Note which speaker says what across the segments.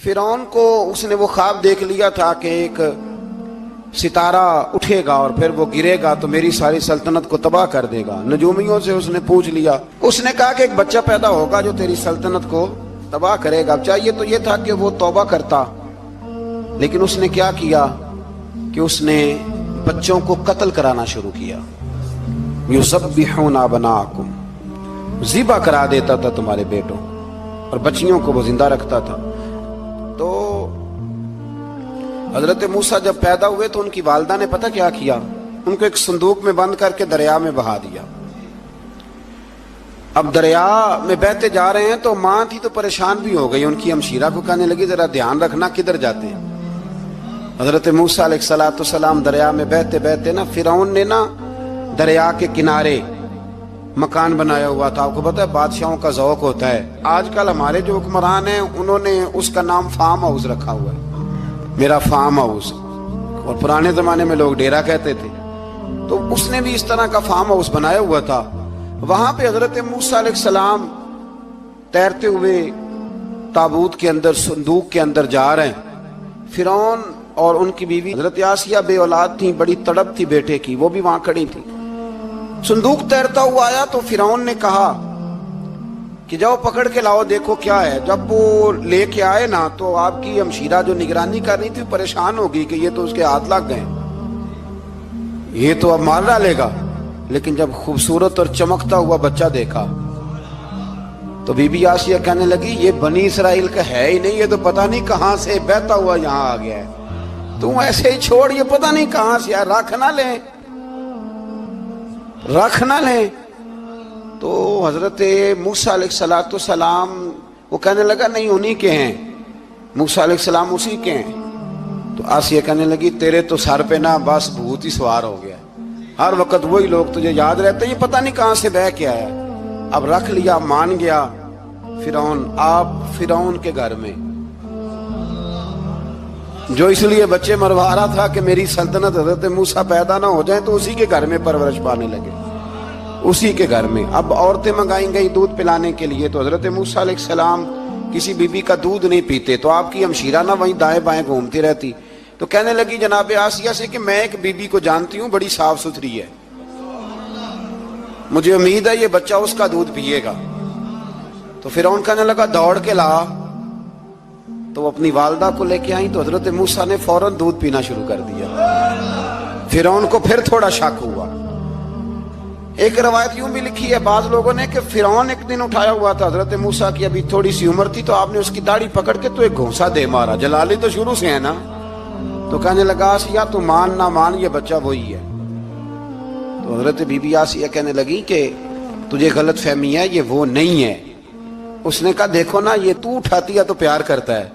Speaker 1: فرعون کو اس نے وہ خواب دیکھ لیا تھا کہ ایک ستارہ اٹھے گا اور پھر وہ گرے گا تو میری ساری سلطنت کو تباہ کر دے گا۔ نجومیوں سے اس نے پوچھ لیا، اس نے کہا کہ ایک بچہ پیدا ہوگا جو تیری سلطنت کو تباہ کرے گا۔ چاہیے تو یہ تھا کہ وہ توبہ کرتا، لیکن اس نے کیا کیا کہ اس نے بچوں کو قتل کرانا شروع کیا۔ یذبحون ابناءکم، ذبح کرا دیتا تھا تمہارے بیٹوں، اور بچیوں کو وہ زندہ رکھتا تھا۔ تو حضرت موسیٰ جب پیدا ہوئے تو ان کی والدہ نے پتہ کیا کیا، ان کو ایک صندوق میں بند کر کے دریا میں بہا دیا۔ اب دریا میں بہتے جا رہے ہیں تو ماں تھی تو پریشان بھی ہو گئی، ان کی ہمشیرہ کو کہنے لگی ذرا دھیان رکھنا کدھر جاتے ہیں۔ حضرت موسیٰ علیہ السلام دریا میں بہتے بہتے فرعون نے دریا کے کنارے مکان بنایا ہوا تھا۔ آپ کو پتہ ہے بادشاہوں کا ذوق ہوتا ہے، آج کل ہمارے جو حکمران ہیں انہوں نے اس کا نام فارم ہاؤس رکھا ہوا ہے، میرا فارم ہاؤس، اور پرانے زمانے میں لوگ ڈیرا کہتے تھے، تو اس نے بھی اس طرح کا فارم ہاؤس بنایا ہوا تھا۔ وہاں پہ حضرت موسیٰ علیہ السلام تیرتے ہوئے تابوت کے اندر، صندوق کے اندر جا رہے ہیں۔ فرعون اور ان کی بیوی حضرت آسیہ بے اولاد تھیں، بڑی تڑپ تھی بیٹے کی، وہ بھی وہاں کھڑی تھی۔ صندوق تیرتا ہوا آیا تو فرعون نے کہا کہ جاؤ پکڑ کے لاؤ دیکھو کیا ہے۔ جب وہ لے کے آئے تو آپ کی ہمشیرہ جو نگرانی کر رہی تھی پریشان ہو گئی کہ یہ تو اس کے ہاتھ لگ گئے، یہ تو اب مار ڈالے گا۔ لیکن جب خوبصورت اور چمکتا ہوا بچہ دیکھا تو بی بی آسیہ کہنے لگی یہ بنی اسرائیل کا ہے ہی نہیں، یہ تو پتہ نہیں کہاں سے بہتا ہوا یہاں آ گیا ہے، تم ایسے ہی چھوڑ، یہ پتہ نہیں کہاں سے ہے، رکھ نہ لیں، رکھ نہ لیں۔ تو حضرت موسیٰ علیہ السلام وہ کہنے لگا نہیں انہی کے ہیں، موسیٰ علیہ السلام اسی کے ہیں۔ تو آسیہ کہنے لگی تیرے تو سر پہ بس بھوت ہی سوار ہو گیا، ہر وقت وہی لوگ تجھے یاد رہتے، یہ پتہ نہیں کہاں سے بہ کے آیا۔ اب رکھ لیا، مان گیا فرعون۔ آپ فرعون کے گھر میں جو اس لیے بچے مروا رہا تھا کہ میری سلطنت حضرت موسیٰ پیدا نہ ہو جائیں، تو اسی کے گھر میں پرورش پانے لگے، اسی کے گھر میں۔ اب عورتیں منگائیں گئی دودھ پلانے کے لیے، تو حضرت موسیٰ علیہ السلام کسی بی بی کا دودھ نہیں پیتے، تو آپ کی ہمشیرہ وہیں دائیں بائیں گھومتی رہتی۔ تو کہنے لگی جناب آسیہ سے کہ میں ایک بی بی کو جانتی ہوں، بڑی صاف ستھری ہے، مجھے امید ہے یہ بچہ اس کا دودھ پیے گا۔ تو فرعون کہنے لگا دوڑ کے لا، تو وہ اپنی والدہ کو لے کے آئیں تو حضرت موسیٰ نے فوراً دودھ پینا شروع کر دیا۔ فرعون کو پھر تھوڑا شک ہوا۔ ایک روایت یوں بھی لکھی ہے بعض لوگوں نے کہ فرعون ایک دن اٹھایا ہوا تھا حضرت موسیٰ کی، ابھی تھوڑی سی عمر تھی، تو آپ نے اس کی داڑھی پکڑ کے تو ایک گھونسا دے مارا، جلالی تو شروع سے ہے نا۔ تو کہنے لگا آسیہ تو مان نہ مان یہ بچہ وہی ہے۔ تو حضرت بی بی آسیہ کہنے لگی کہ تجھے غلط فہمی ہے، یہ وہ نہیں ہے۔ اس نے کہا دیکھو نا، یہ تو اٹھاتی ہے تو پیار کرتا ہے،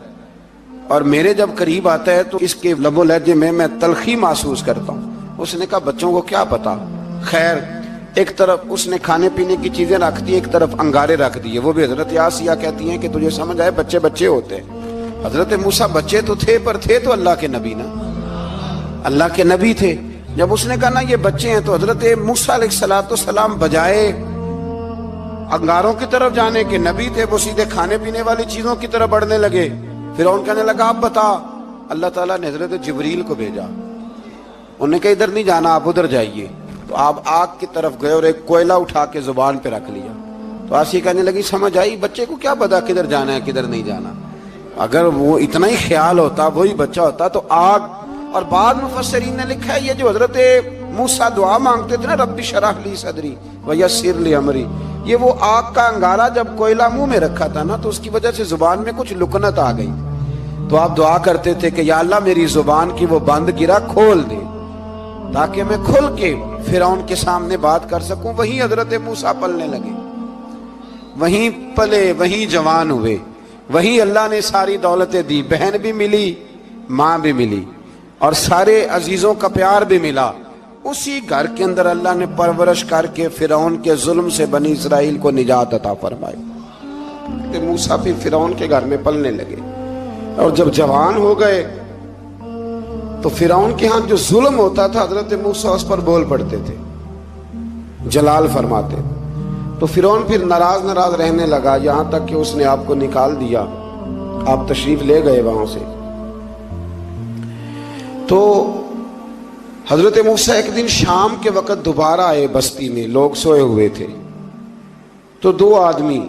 Speaker 1: اور میرے جب قریب آتا ہے تو اس کے لب و لہجے میں تلخی محسوس کرتا ہوں۔ اس نے کہا بچوں کو کیا پتا۔ خیر، ایک طرف اس نے کھانے پینے کی چیزیں رکھ دی، ایک طرف انگارے رکھ دیے، وہ بھی حضرت آسیہ کہتی ہیں کہ تجھے سمجھ آئے بچے بچے ہوتے ہیں۔ حضرت موسیٰ بچے تو تھے، پر تھے تو اللہ کے نبی نا، اللہ کے نبی تھے۔ جب اس نے کہا نا یہ بچے ہیں، تو حضرت موسیٰ علیہ السلام بجائے انگاروں کی طرف جانے کے، نبی تھے، وہ سیدھے کھانے پینے والی چیزوں کی طرف بڑھنے لگے۔ فرعون کہنے لگا اب بتا۔ اللہ تعالیٰ نے حضرت جبریل کو بھیجا، انہوں نے کہا ادھر نہیں جانا، آپ ادھر جائیے۔ تو آپ آگ کی طرف گئے اور ایک کوئلہ اٹھا کے زبان پہ رکھ لیا۔ تو آسیہ کہنے لگی سمجھ آئی، بچے کو کیا پتا کدھر جانا ہے کدھر نہیں جانا، اگر وہ اتنا ہی خیال ہوتا وہی بچہ ہوتا تو آگ۔ اور بعض مفسرین نے لکھا ہے یہ جو حضرت موسیٰ دعا مانگتے تھے نا رب اشرح لی صدری ویسر لی امری، یہ وہ آگ کا انگارہ جب کوئلہ منہ میں رکھا تھا نا تو اس کی وجہ سے زبان میں کچھ لکنت آ گئی، تو آپ دعا کرتے تھے کہ یا اللہ میری زبان کی وہ بند گرا کھول دے تاکہ میں کھل کے فرعون کے سامنے بات کر سکوں۔ وہیں حضرت موسیٰ پلنے لگے، وہیں پلے، وہیں جوان ہوئے، وہیں اللہ نے ساری دولتیں دی، بہن بھی ملی، ماں بھی ملی، اور سارے عزیزوں کا پیار بھی ملا۔ اسی گھر کے اندر اللہ نے پرورش کر کے فرعون کے ظلم سے بنی اسرائیل کو نجات عطا فرمائی۔ موسیٰ بھی فرعون کے گھر میں پلنے لگے، اور جب جوان ہو گئے تو فرعون کے ہاں جو ظلم ہوتا تھا حضرت موسیٰ اس پر بول پڑتے تھے، جلال فرماتے۔ تو فرعون پھر ناراض رہنے لگا، یہاں تک کہ اس نے آپ کو نکال دیا آپ تشریف لے گئے وہاں سے. تو حضرت موسیٰ ایک دن شام کے وقت دوبارہ آئے بستی میں، لوگ سوئے ہوئے تھے. تو دو آدمی،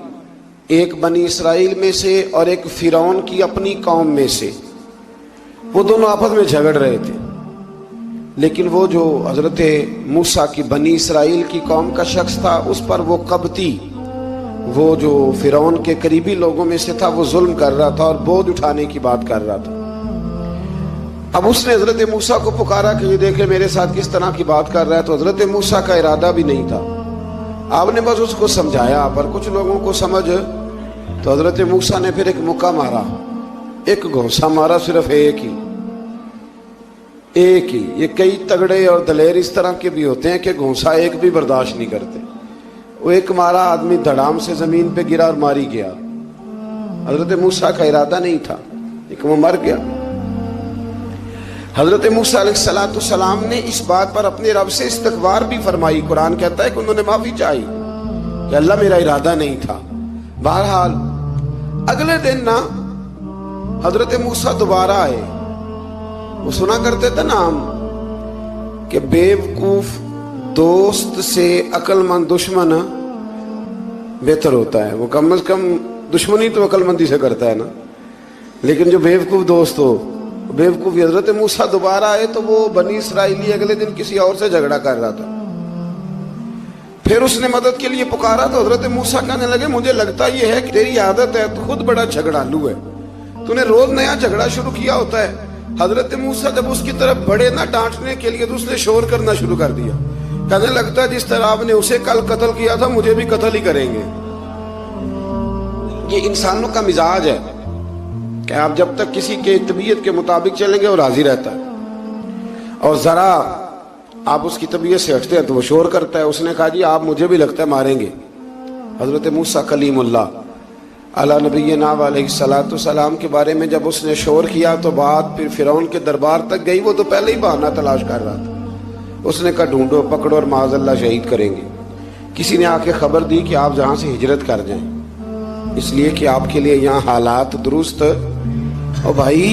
Speaker 1: ایک بنی اسرائیل میں سے اور ایک فرعون کی اپنی قوم میں سے، وہ دونوں آپس میں جھگڑ رہے تھے. لیکن وہ جو حضرت موسیٰ کی بنی اسرائیل کی قوم کا شخص تھا، اس پر وہ قبطی، وہ جو فرعون کے قریبی لوگوں میں سے تھا، وہ ظلم کر رہا تھا اور بوجھ اٹھانے کی بات کر رہا تھا. اب اس نے حضرت موسیٰ کو پکارا کہ یہ دیکھے میرے ساتھ کس طرح کی بات کر رہا ہے. تو حضرت موسیٰ کا ارادہ بھی نہیں تھا، آپ نے بس اس کو سمجھایا. پر کچھ لوگوں کو سمجھ، تو حضرت موسیٰ نے پھر ایک مکہ مارا، ایک گھونسا مارا، صرف ایک ہی. یہ کئی تگڑے اور دلیر اس طرح کے بھی ہوتے ہیں کہ گھونسا ایک بھی برداشت نہیں کرتے. وہ ایک مارا، آدمی دھڑام سے زمین پہ گرا اور ماری گیا. حضرت موسیٰ کا ارادہ نہیں تھا لیکن وہ مر گیا. حضرت موسیٰ علیہ السلام نے اس بات پر اپنے رب سے استغفار بھی فرمائی. قرآن کہتا ہے کہ انہوں نے معافی چاہی کہ اللہ میرا ارادہ نہیں تھا. بہرحال اگلے دن نا حضرت موسیٰ دوبارہ آئے. وہ سنا کرتے تھے نا ہم کہ بیوقوف دوست سے عقل مند دشمن بہتر ہوتا ہے. وہ کم از کم دشمنی تو عقل مندی سے کرتا ہے نا، لیکن جو بیوقوف دوست ہو بیوقوفی. حضرت موسیٰ دوبارہ آئے تو وہ بنی اسرائیلی اگلے دن کسی اور سے جھگڑا کر رہا تھا. پھر اس نے مدد کے لیے پکارا تو حضرت موسیٰ کہنے لگے مجھے لگتا یہ ہے کہ تیری عادت ہے، تو خود بڑا جھگڑالو ہے، تو نے روز نیا جھگڑا شروع کیا ہوتا ہے. حضرت موسیٰ جب اس کی طرف بڑے نہ ڈانٹنے کے لیے تو اس نے شور کرنا شروع کر دیا. کہنے لگتا ہے جس طرح آپ نے اسے کل قتل کیا تھا مجھے بھی قتل ہی کریں گے. یہ انسانوں کا مزاج ہے کہ آپ جب تک کسی کے طبیعت کے مطابق چلیں گے وہ راضی رہتا ہے، اور ذرا آپ اس کی طبیعت سے ہٹتے ہیں تو وہ شور کرتا ہے. اس نے کہا جی آپ مجھے بھی لگتا ہے ماریں گے. حضرت موسیٰ کلیم اللہ علی نبینا علیہ السلام کے بارے میں جب اس نے شور کیا تو بات پھر فرعون کے دربار تک گئی. وہ تو پہلے ہی بہانہ تلاش کر رہا تھا. اس نے کہا ڈھونڈو پکڑو اور معاذ اللہ شہید کریں گے. کسی نے آ کے خبر دی کہ آپ جہاں سے ہجرت کر جائیں، اس لیے کہ آپ کے لیے یہاں حالات درست. اور بھائی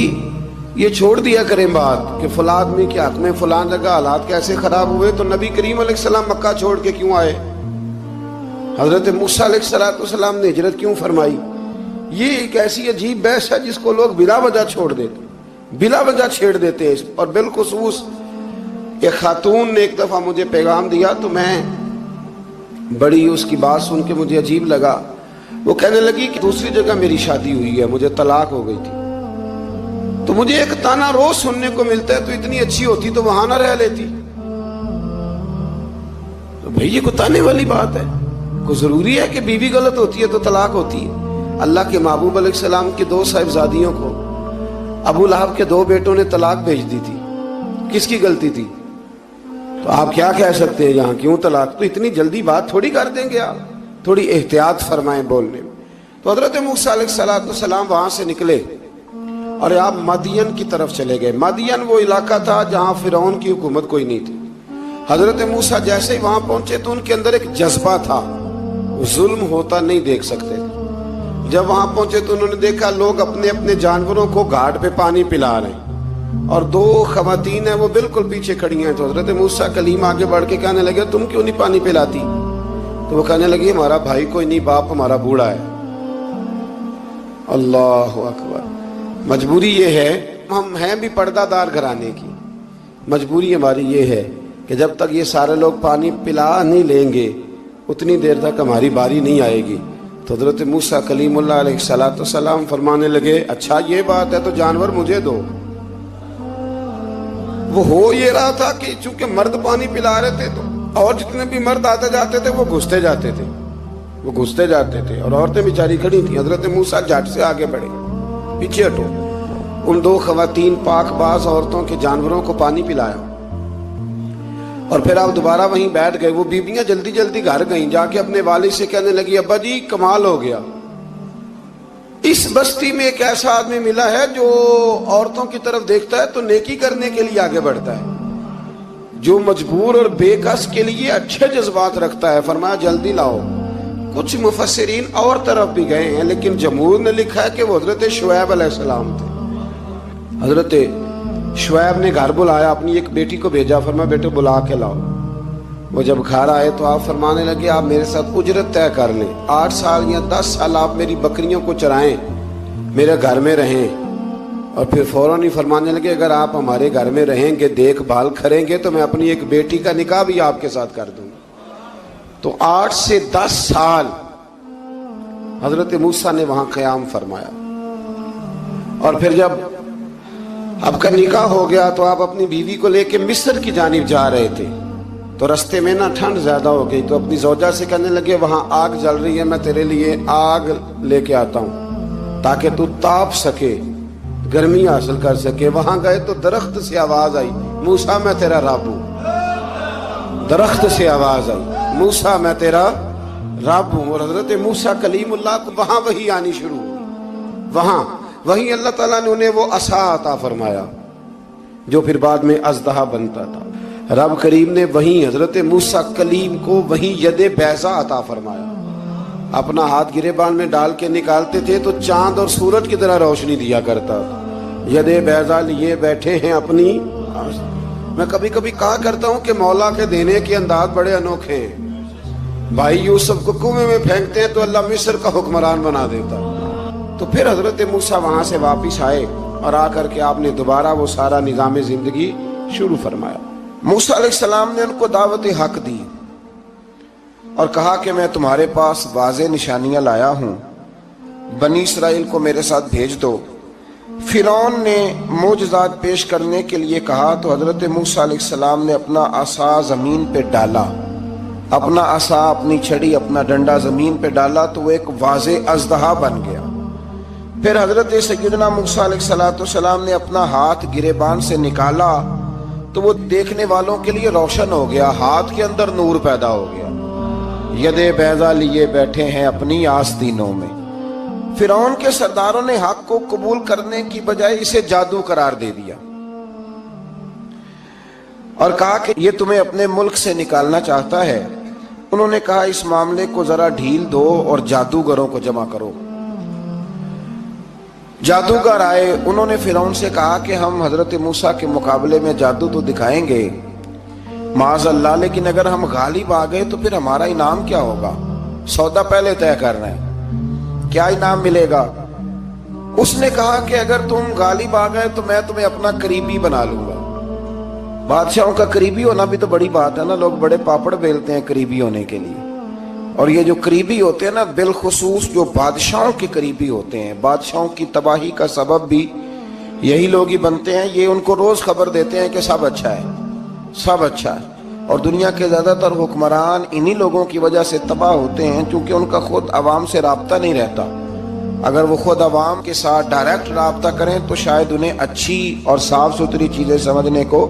Speaker 1: یہ چھوڑ دیا کریں بات کہ فلاں آدمی کے حق میں فلاں جگہ حالات کیسے خراب ہوئے. تو نبی کریم علیہ السلام مکہ چھوڑ کے کیوں آئے؟ حضرت موسیٰ علیہ السلام نے ہجرت کیوں فرمائی؟ یہ ایک ایسی عجیب بحث ہے جس کو لوگ بلا وجہ چھوڑ دیتے، بلا وجہ چھیڑ دیتے ہیں. اور بالخصوص ایک خاتون نے ایک دفعہ مجھے پیغام دیا تو میں بڑی اس کی بات سن کے مجھے عجیب لگا. وہ کہنے لگی کہ دوسری جگہ میری شادی ہوئی ہے، مجھے طلاق ہو گئی تھی، تو مجھے ایک تانا روز سننے کو ملتا ہے تو اتنی اچھی ہوتی تو وہاں نہ رہ لیتی. تو بھئی یہ کوئی تانے والی بات ہے؟ کوئی ضروری ہے کہ بیوی غلط ہوتی ہے تو طلاق ہوتی ہے؟ اللہ کے محبوب علیہ السلام کی دو صاحبزادیوں کو ابو لہب کے دو بیٹوں نے طلاق بھیج دی تھی. کس کی غلطی تھی؟ تو آپ کیا کہہ سکتے ہیں یہاں کیوں طلاق؟ تو اتنی جلدی بات تھوڑی کر دیں گے آپ، تھوڑی احتیاط فرمائیں بولنے میں. تو حضرت موسیٰ علیہ السلام وہاں سے نکلے اور آپ مدین کی طرف چلے گئے. مدین وہ علاقہ تھا جہاں فرعون کی حکومت کوئی نہیں تھی. حضرت موسیٰ جیسے ہی وہاں پہنچے تو ان کے اندر ایک جذبہ تھا، ظلم ہوتا نہیں دیکھ سکتے. جب وہاں پہنچے تو انہوں نے دیکھا لوگ اپنے اپنے جانوروں کو گھاٹ پہ پانی پلا رہے ہیں اور دو خواتین ہیں وہ بالکل پیچھے کھڑی ہیں. تو حضرت موسیٰ کلیم آگے بڑھ کے کہنے لگے تم کیوں نہیں پانی پلاتی؟ تو وہ کہنے لگی ہمارا بھائی کوئی نہیں، باپ ہمارا بوڑھا ہے. اللہ اکبر. مجبوری یہ ہے، ہم ہیں بھی پردہ دار گھرانے کی، مجبوری ہماری یہ ہے کہ جب تک یہ سارے لوگ پانی پلا نہیں لیں گے اتنی دیر تک ہماری باری نہیں آئے گی. تو حضرت موسیٰ کلیم اللہ علیہ السلام فرمانے لگے اچھا یہ بات ہے تو جانور مجھے دو. وہ ہو یہ رہا تھا کہ چونکہ مرد پانی پلا رہے تھے تو اور جتنے بھی مرد آتے جاتے تھے وہ گھستے جاتے تھے اور عورتیں بیچاری کھڑی تھیں. حضرت موسیٰ جھٹ سے آگے بڑھے، پیچھے ہٹو. ان دو خواتین پاک باز عورتوں کے جانوروں کو پانی پلایا اور پھر آپ دوبارہ وہیں بیٹھ گئے. وہ بیویاں جلدی جلدی گھر گئیں، جا کے اپنے والد سے کہنے لگی ابا جی کمال ہو گیا، اس بستی میں ایک ایسا آدمی ملا ہے جو عورتوں کی طرف دیکھتا ہے تو نیکی کرنے کے لیے آگے بڑھتا ہے، جو مجبور اور بے کس کے لیے اچھے جذبات رکھتا ہے. فرمایا جلدی لاؤ، کچھ مفسرین اور طرف بھی گئے ہیں، لیکن جمہور نے لکھا ہے کہ وہ حضرت شعیب علیہ السلام تھے۔ حضرت شعیب نے گھر بلایا، اپنی ایک بیٹی کو بھیجا، فرمایا بیٹے بلا کے لاؤ۔ وہ جب گھر آئے تو آپ فرمانے لگے آپ میرے ساتھ اجرت طے کر لیں، 8 سال یا 10 سال آپ میری بکریوں کو چرائیں، میرے گھر میں رہیں۔ اور پھر فوراً ہی فرمانے لگے اگر آپ ہمارے گھر میں رہیں گے، دیکھ بھال کریں گے، تو میں اپنی ایک بیٹی کا نکاح بھی آپ کے ساتھ کر دوں۔ تو 8 سے 10 سال حضرت موسیٰ نے وہاں قیام فرمایا۔ اور پھر جب آپ کا نکاح ہو گیا تو آپ اپنی بیوی کو لے کے مصر کی جانب جا رہے تھے، تو رستے میں نا ٹھنڈ زیادہ ہو گئی، تو اپنی زوجہ سے کہنے لگے وہاں آگ جل رہی ہے، میں تیرے لیے آگ لے کے آتا ہوں تاکہ تو تاپ سکے، گرمی حاصل کر سکے۔ وہاں گئے تو درخت سے آواز آئی موسیٰ میں تیرا رب ہوں۔ درخت سے آواز آئی موسیٰ میں تیرا رب ہوں۔ اور حضرت موسیٰ کلیم اللہ کو وہاں وحی آنی شروع ہوئی، وہاں وہی اللہ تعالیٰ نے انہیں وہ عصا عطا فرمایا جو پھر بعد میں اژدہا بنتا تھا۔ رب کریم نے وہیں حضرت موسیٰ کلیم کو وہیں ید بیضا عطا فرمایا۔ اپنا ہاتھ گریبان میں ڈال کے نکالتے تھے تو چاند اور سورج کی طرح روشنی دیا کرتا تھا۔ ید بیضا لیے بیٹھے ہیں اپنی۔ میں کبھی کبھی کہا کرتا ہوں کہ مولا کے دینے کے انداز بڑے انوکھے ہیں۔ بھائی یوسف کو کنویں میں پھینکتے ہیں تو اللہ مصر کا حکمران بنا دیتا۔ تو پھر حضرت موسیٰ وہاں سے واپس آئے اور آ کر کے آپ نے دوبارہ وہ سارا نظام زندگی شروع فرمایا۔ موسیٰ علیہ السلام نے ان کو دعوت حق دی اور کہا کہ میں تمہارے پاس واضح نشانیاں لایا ہوں، بنی اسرائیل کو میرے ساتھ بھیج دو۔ فرعون نے معجزات پیش کرنے کے لیے کہا تو حضرت موسیٰ علیہ السلام نے اپنا عصا زمین پہ ڈالا، اپنا عصا، اپنی چھڑی، اپنا ڈنڈا زمین پہ ڈالا تو وہ ایک واضح اژدہا بن گیا۔ پھر حضرت سیدنا موسیٰ علیہ السلام نے اپنا ہاتھ گریبان سے نکالا تو وہ دیکھنے والوں کے لیے روشن ہو گیا، ہاتھ کے اندر نور پیدا ہو گیا۔ ید بیضا لیے بیٹھے ہیں اپنی آستینوں میں۔ فرعون کے سرداروں نے حق کو قبول کرنے کی بجائے اسے جادو قرار دے دیا اور کہا کہ یہ تمہیں اپنے ملک سے نکالنا چاہتا ہے۔ انہوں نے کہا اس معاملے کو ذرا ڈھیل دو اور جادوگروں کو جمع کرو۔ جادوگر آئے، انہوں نے فرعون سے کہا کہ ہم حضرت موسیٰ کے مقابلے میں جادو تو دکھائیں گے معاذ اللہ، لیکن اگر ہم غالب آ گئے تو پھر ہمارا انعام کیا ہوگا؟ سودا پہلے طے کر رہے ہیں، کیا انعام ملے گا؟ اس نے کہا کہ اگر تم غالب آ گئے تو میں تمہیں اپنا قریبی بنا لوں گا۔ بادشاہوں کا قریبی ہونا بھی تو بڑی بات ہے نا، لوگ بڑے پاپڑ بیلتے ہیں قریبی ہونے کے لیے، اور یہ جو قریبی ہوتے ہیں نا، بالخصوص جو بادشاہوں کے قریبی ہوتے ہیں، بادشاہوں کی تباہی کا سبب بھی یہی لوگ ہی بنتے ہیں۔ یہ ان کو روز خبر دیتے ہیں کہ سب اچھا ہے، سب اچھا ہے، اور دنیا کے زیادہ تر حکمران انہی لوگوں کی وجہ سے تباہ ہوتے ہیں چونکہ ان کا خود عوام سے رابطہ نہیں رہتا۔ اگر وہ خود عوام کے ساتھ ڈائریکٹ رابطہ کریں تو شاید انہیں اچھی اور صاف ستھری چیزیں سمجھنے کو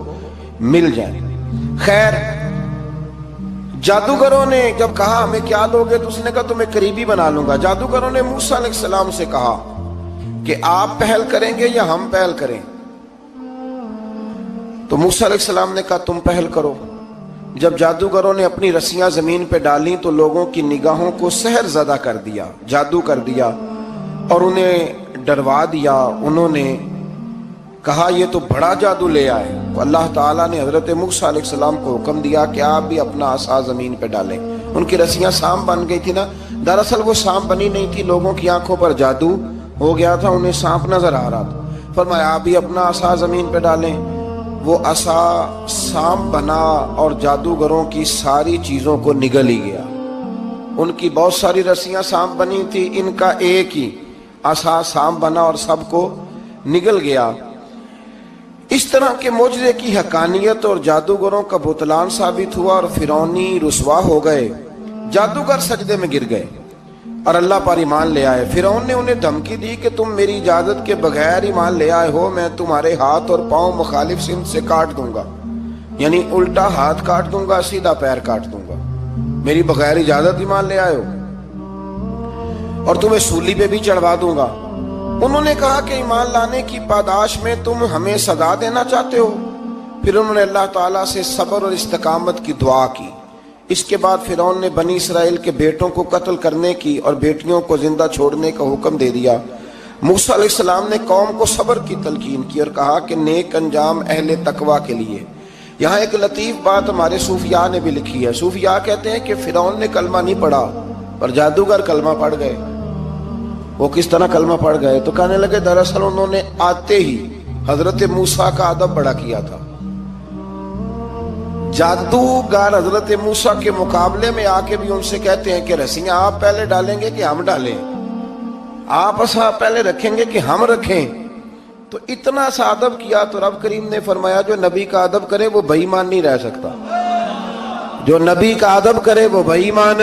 Speaker 1: مل جائیں۔ خیر، جادوگروں نے جب کہا ہمیں کیا لوگے تو اس نے کہا تمہیں قریبی بنا لوں گا۔ جادوگروں نے موسیٰ علیہ السلام سے کہا کہ آپ پہل کریں گے یا ہم پہل کریں؟ تو موسیٰ علیہ السلام نے کہا تم پہل کرو۔ جب جادوگروں نے اپنی رسیاں زمین پہ ڈالیں تو لوگوں کی نگاہوں کو سحر زدہ کر دیا، جادو کر دیا اور انہیں ڈروا دیا۔ انہوں نے کہا یہ تو بڑا جادو لے آئے۔ تو اللہ تعالیٰ نے حضرت موسیٰ علیہ السلام کو حکم دیا کہ آپ بھی اپنا عصا زمین پہ ڈالیں۔ ان کی رسیاں سام بن گئی تھی نا، دراصل وہ سام بنی نہیں تھی، لوگوں کی آنکھوں پر جادو ہو گیا تھا، انہیں سانپ نظر آ رہا تھا۔ فرمایا آپ بھی اپنا عصا زمین پہ ڈالیں۔ وہ عصا سانپ بنا اور جادوگروں کی ساری چیزوں کو نگل ہی گیا۔ ان کی بہت ساری رسیاں سانپ بنی تھی، ان کا ایک ہی عصا سانپ بنا اور سب کو نگل گیا۔ اس طرح کے معجزے کی حقانیت اور جادوگروں کا بطلان ثابت ہوا اور فرعونی رسوا ہو گئے۔ جادوگر سجدے میں گر گئے اور اللہ پر ایمان لے آئے۔ فرعون نے انہیں دھمکی دی کہ تم میری اجازت کے بغیر ایمان لے آئے ہو، میں تمہارے ہاتھ اور پاؤں مخالف سمت سے کاٹ دوں گا، یعنی الٹا ہاتھ کاٹ دوں گا، سیدھا پیر کاٹ دوں گا، میری بغیر اجازت ایمان لے آئے ہو، اور تمہیں سولی پہ بھی چڑھوا دوں گا۔ انہوں نے کہا کہ ایمان لانے کی پاداش میں تم ہمیں سزا دینا چاہتے ہو؟ پھر انہوں نے اللہ تعالیٰ سے صبر اور استقامت کی دعا کی۔ اس کے بعد فرعون نے بنی اسرائیل کے بیٹوں کو قتل کرنے کی اور بیٹیوں کو زندہ چھوڑنے کا حکم دے دیا۔ موسیٰ علیہ السلام نے قوم کو صبر کی تلقین کی اور کہا کہ نیک انجام اہل تقوی کے لیے۔ یہاں ایک لطیف بات ہمارے صوفیاء نے بھی لکھی ہے۔ صوفیاء کہتے ہیں کہ فرعون نے کلمہ نہیں پڑھا پر جادوگر کلمہ پڑھ گئے۔ وہ کس طرح کلمہ پڑھ گئے؟ تو کہنے لگے دراصل انہوں نے آتے ہی حضرت موسیٰ کا ادب بڑا کیا تھا۔ جادوگر حضرت موسیٰ کے مقابلے میں آ کے بھی ان سے کہتے ہیں کہ رسیاں آپ پہلے ڈالیں گے کہ ہم ڈالیں؟ آپ اصحاب پہلے رکھیں گے کہ ہم رکھیں؟ تو اتنا سا ادب کیا تو رب کریم نے فرمایا جو نبی کا ادب کرے وہ بے ایمان نہیں رہ سکتا۔ جو نبی کا ادب کرے وہ بے ایمان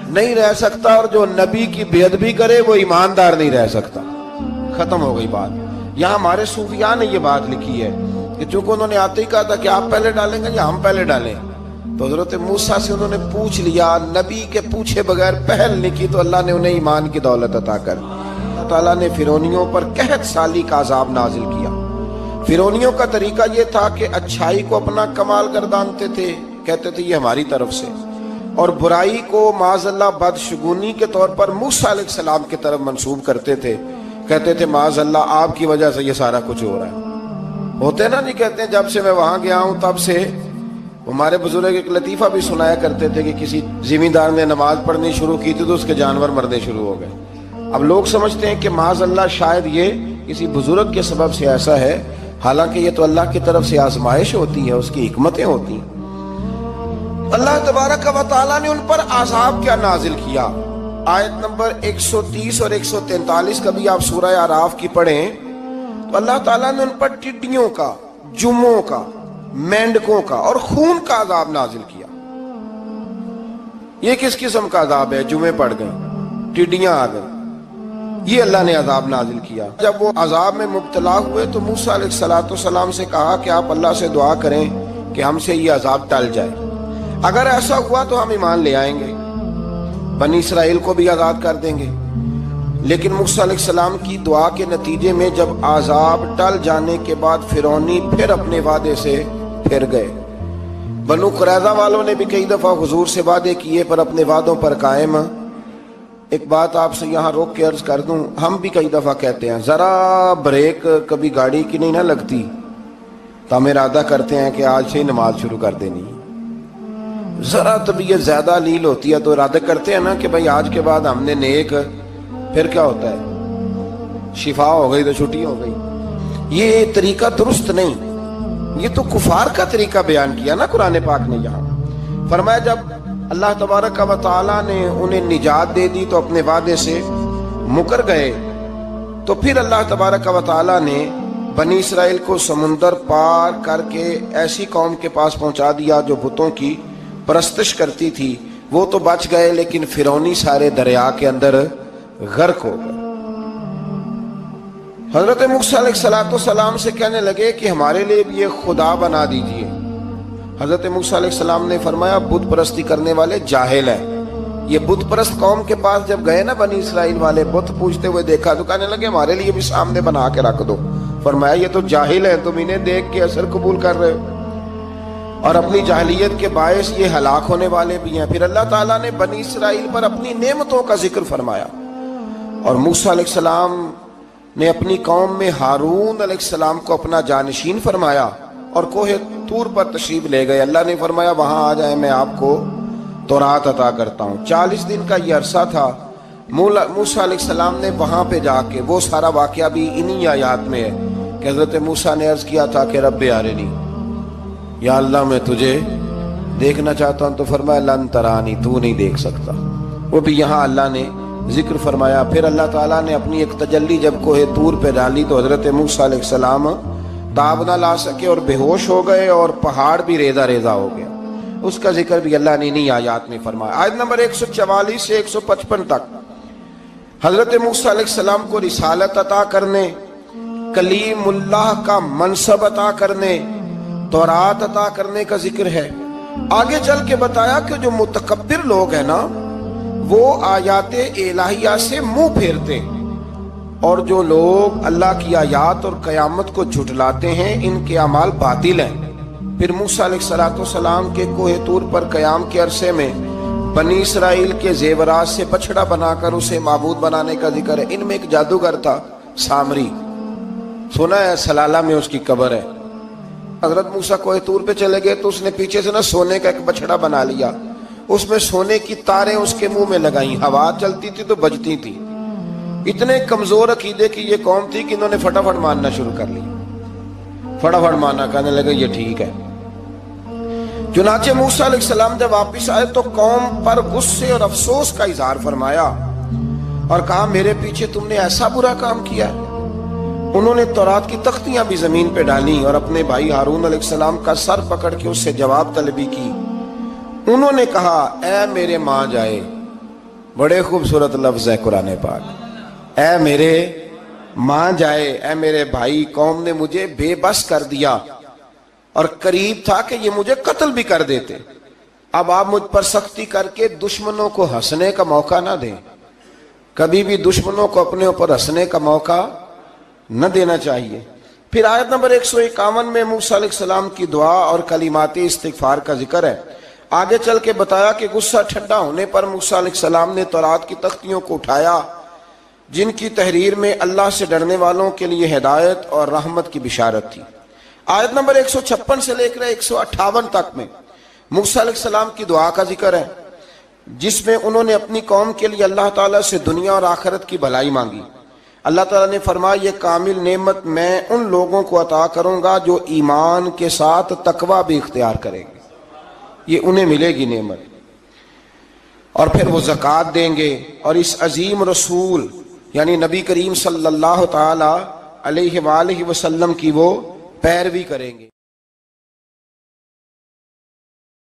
Speaker 1: نہیں رہ سکتا، اور جو نبی کی بے ادبی کرے وہ ایماندار نہیں رہ سکتا۔ ختم ہو گئی بات۔ یہاں ہمارے صوفیاء نے یہ بات لکھی ہے کہ چونکہ انہوں نے آتے ہی کہا تھا کہ آپ پہلے ڈالیں گے یا ہم پہلے ڈالیں، تو حضرت موسیٰ سے انہوں نے پوچھ لیا، نبی کے پوچھے بغیر پہل نہیں کی تو اللہ نے انہیں ایمان کی دولت عطا کر دی۔ اللہ تعالیٰ نے فرعونیوں پر قحط سالی کا عذاب نازل کیا۔ فرعونیوں کا طریقہ یہ تھا کہ اچھائی کو اپنا کمال گردانتے تھے، کہتے تھے یہ ہماری طرف سے، اور برائی کو معاذ اللہ بدشگونی کے طور پر موسیٰ علیہ السلام کی طرف منسوب کرتے تھے، کہتے تھے معاذ اللہ آپ کی وجہ سے یہ سارا کچھ ہو رہا ہے۔ ہوتے نا نہیں کہتے ہیں جب سے میں وہاں گیا ہوں تب سے۔ ہمارے بزرگ ایک لطیفہ بھی سنایا کرتے تھے کہ کسی زمیندار نے نماز پڑھنی شروع کی تھی تو اس کے جانور مرنے شروع ہو گئے۔ اب لوگ سمجھتے ہیں کہ معاذ اللہ شاید یہ کسی بزرگ کے سبب سے ایسا ہے، حالانکہ یہ تو اللہ کی طرف سے آزمائش ہوتی ہے، اس کی حکمتیں ہوتی ہیں۔ اللہ تبارک و تعالیٰ نے ان پر عذاب کیا نازل کیا؟ آیت نمبر 130 اور 143 کبھی آپ سورہ اعراف کی پڑھیں تو اللہ تعالیٰ نے ان پر ٹڈیوں کا، جموں کا، مینڈکوں کا اور خون کا عذاب نازل کیا۔ یہ کس قسم کا عذاب ہے؟ جمعے پڑ گئے، ٹڈیاں آ گئیں، یہ اللہ نے عذاب نازل کیا۔ جب وہ عذاب میں مبتلا ہوئے تو موسیٰ علیہ السلام سے کہا کہ آپ اللہ سے دعا کریں کہ ہم سے یہ عذاب ٹل جائے، اگر ایسا ہوا تو ہم ایمان لے آئیں گے، بنی اسرائیل کو بھی آزاد کر دیں گے۔ لیکن موسیٰ علیہ السلام کی دعا کے نتیجے میں جب عذاب ٹل جانے کے بعد فرعونی پھر اپنے وعدے سے پھر گئے۔ بنو قریظہ والوں نے بھی کئی دفعہ حضور سے وعدے کیے پر اپنے وعدوں پر قائم۔ ایک بات آپ سے یہاں روک کے عرض کر دوں، ہم بھی کئی دفعہ کہتے ہیں ذرا بریک کبھی گاڑی کی نہیں نہ لگتی تو ہم ارادہ کرتے ہیں کہ آج سے ہی نماز شروع کر دینی، ذرا طبیعت زیادہ لیل ہوتی ہے تو ارادہ کرتے ہیں نا کہ بھائی آج کے بعد ہم نے نیک، پھر کیا ہوتا ہے شفا ہو گئی تو چھٹی ہو گئی۔ یہ طریقہ درست نہیں، یہ تو کفار کا طریقہ بیان کیا نا قرآن پاک نے۔ یہاں فرمایا جب اللہ تبارک و تعالیٰ نے انہیں نجات دے دی تو اپنے وعدے سے مکر گئے، تو پھر اللہ تبارک و تعالیٰ نے بنی اسرائیل کو سمندر پار کر کے ایسی قوم کے پاس پہنچا دیا جو بتوں کی پرستش کرتی تھی۔ وہ تو بچ گئے لیکن فرعونی سارے دریا کے اندر غرق ہو گئے۔ حضرت موسیٰ علیہ السلام سے کہنے لگے کہ ہمارے لیے بھی یہ خدا بنا دیجئے۔ حضرت موسیٰ علیہ السلام نے فرمایا بت پرستی کرنے والے جاہل ہیں۔ یہ بت پرست قوم کے پاس جب گئے نا بنی اسرائیل والے، بت پوجتے ہوئے دیکھا تو کہنے لگے ہمارے لیے بھی سامنے بنا کے رکھ دو۔ فرمایا یہ تو جاہل ہیں، تم انہیں دیکھ کے اثر قبول کر رہے ہو، اور اپنی جاہلیت کے باعث یہ ہلاک ہونے والے بھی ہیں۔ پھر اللہ تعالیٰ نے بنی اسرائیل پر اپنی نعمتوں کا ذکر فرمایا، اور موسیٰ علیہ السلام نے اپنی قوم میں ہارون علیہ السلام کو اپنا جانشین فرمایا اور کوہ طور پر تشریف لے گئے۔ اللہ نے فرمایا وہاں آ جائیں، میں آپ کو تورات عطا کرتا ہوں۔ 40 دن کا یہ عرصہ تھا۔ موسیٰ علیہ السلام نے وہاں پہ جا کے، وہ سارا واقعہ بھی انہی آیات میں ہے کہ حضرت موسیٰ نے عرض کیا تھا کہ رب ارنی، یا اللہ میں تجھے دیکھنا چاہتا ہوں، تو فرمایا لن ترانی، تو نہیں دیکھ سکتا۔ وہ بھی یہاں اللہ نے ذکر فرمایا۔ پھر اللہ تعالیٰ نے اپنی ایک تجلی جب کوہ طور پہ ڈالی تو حضرت موسیٰ علیہ السلام تاب نہ لا سکے اور بے ہوش ہو گئے، اور پہاڑ بھی ریزہ ریزہ ہو گیا۔ اس کا ذکر بھی اللہ نے انہی آیات میں فرمایا۔ آیت نمبر 144 سے 155 تک حضرت موسیٰ علیہ السلام کو رسالت عطا کرنے، کلیم اللہ کا منصب عطا کرنے، تورات عطا کرنے کا ذکر ہے۔ آگے چل کے بتایا کہ جو متکبر لوگ ہیں نا وہ آیات الہیہ سے منہ پھیرتے ہیں، اور جو لوگ اللہ کی آیات اور قیامت کو جھٹلاتے ہیں ان کے اعمال باطل ہیں۔ پھر موسیٰ علیہ السلام کے کوہ طور پر قیام کے عرصے میں بنی اسرائیل کے زیورات سے بچڑا بنا کر اسے معبود بنانے کا ذکر ہے۔ ان میں ایک جادوگر تھا سامری، سنا ہے سلالہ میں اس کی قبر ہے۔ حضرت موسیٰ کوہ طور پہ چلے گئے تو اس نے پیچھے سے سونے کا ایک بچڑا بنا لیا، اس میں سونے کی تاریں اس کے منہ میں لگائیں، ہوا چلتی تھی تو بجتی تھی۔ اتنے کمزور عقیدے کی یہ قوم تھی کہ انہوں نے فٹافٹ ماننا شروع کر لی، فٹافٹ ماننا، کہنے لگے یہ ٹھیک ہے۔ چنانچہ موسیٰ علیہ السلام جب واپس آئے تو قوم پر غصے اور افسوس کا اظہار فرمایا اور کہا میرے پیچھے تم نے ایسا برا کام کیا ہے۔ انہوں نے تورات کی تختیاں بھی زمین پہ ڈالی اور اپنے بھائی ہارون علیہ السلام کا سر پکڑ کے اس سے جواب طلبی کی۔ انہوں نے کہا اے میرے ماں جائے، بڑے خوبصورت لفظ ہے قرآن پاک، اے میرے ماں جائے، اے میرے بھائی، قوم نے مجھے بے بس کر دیا اور قریب تھا کہ یہ مجھے قتل بھی کر دیتے۔ اب آپ مجھ پر سختی کر کے دشمنوں کو ہنسنے کا موقع نہ دیں، کبھی بھی دشمنوں کو اپنے اوپر ہنسنے کا موقع نہ دینا چاہیے۔ پھر آیت نمبر 151 میں موسیٰ علیہ السلام کی دعا اور کلمات استغفار کا ذکر ہے۔ آگے چل کے بتایا کہ غصہ ٹھنڈا ہونے پر موسیٰ علیہ السلام نے تورات کی تختیوں کو اٹھایا جن کی تحریر میں اللہ سے ڈرنے والوں کے لیے ہدایت اور رحمت کی بشارت تھی۔ آیت نمبر 156 سے لے کر 158 تک میں موسیٰ علیہ السلام کی دعا کا ذکر ہے، جس میں انہوں نے اپنی قوم کے لیے اللہ تعالیٰ سے دنیا اور آخرت کی بھلائی مانگی۔ اللہ تعالیٰ نے فرمایا یہ کامل نعمت میں ان لوگوں کو عطا کروں گا جو ایمان کے ساتھ تقوی بھی اختیار کریں گے، یہ انہیں ملے گی نعمت، اور پھر وہ زکوٰۃ دیں گے اور اس عظیم رسول یعنی نبی کریم صلی اللہ تعالی علیہ وآلہ وسلم کی وہ پیروی کریں گے۔